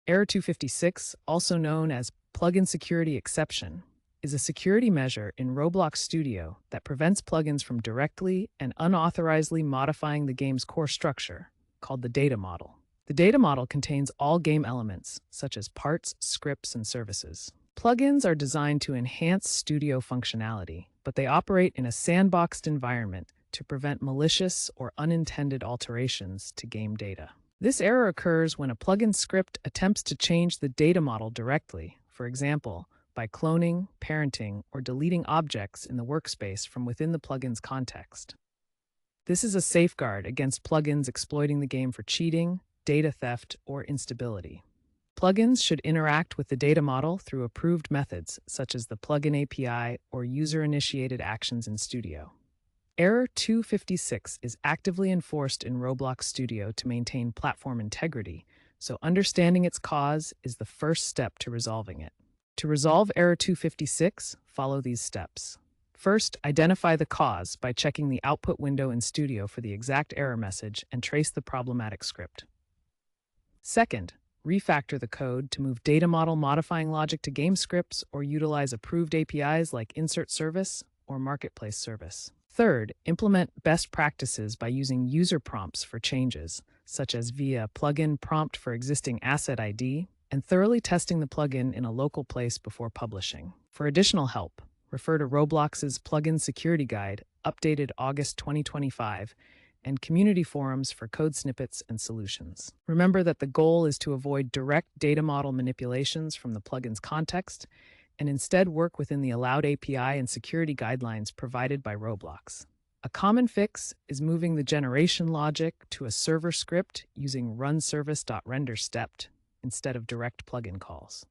Error 256, also known as plugin security exception, is a security measure in Roblox Studio that prevents plugins from directly and unauthorizedly modifying the game's core structure, called the data model. The data model contains all game elements, such as parts, scripts, and services. Plugins are designed to enhance Studio functionality, but they operate in a sandboxed environment to prevent malicious or unintended alterations to game data. This error occurs when a plugin script attempts to change the data model directly, for example, by cloning, parenting, or deleting objects in the workspace from within the plugin's context. This is a safeguard against plugins exploiting the game for cheating, data theft, or instability. Plugins should interact with the data model through approved methods, such as the plugin API or user-initiated actions in Studio. Error 256 is actively enforced in Roblox Studio to maintain platform integrity, so understanding its cause is the first step to resolving it. To resolve Error 256, follow these steps. First, identify the cause by checking the output window in Studio for the exact error message and trace the problematic script. Second, refactor the code to move data model modifying logic to game scripts or utilize approved APIs like Insert Service or Marketplace Service. Third, implement best practices by using user prompts for changes, such as via plugin prompt for existing asset ID, and thoroughly testing the plugin in a local place before publishing. For additional help, refer to Roblox's Plugin Security Guide, updated August 2025, and community forums for code snippets and solutions. Remember that the goal is to avoid direct data model manipulations from the plugin's context and instead work within the allowed API and security guidelines provided by Roblox. A common fix is moving the generation logic to a server script using runService.renderStepped instead of direct plugin calls.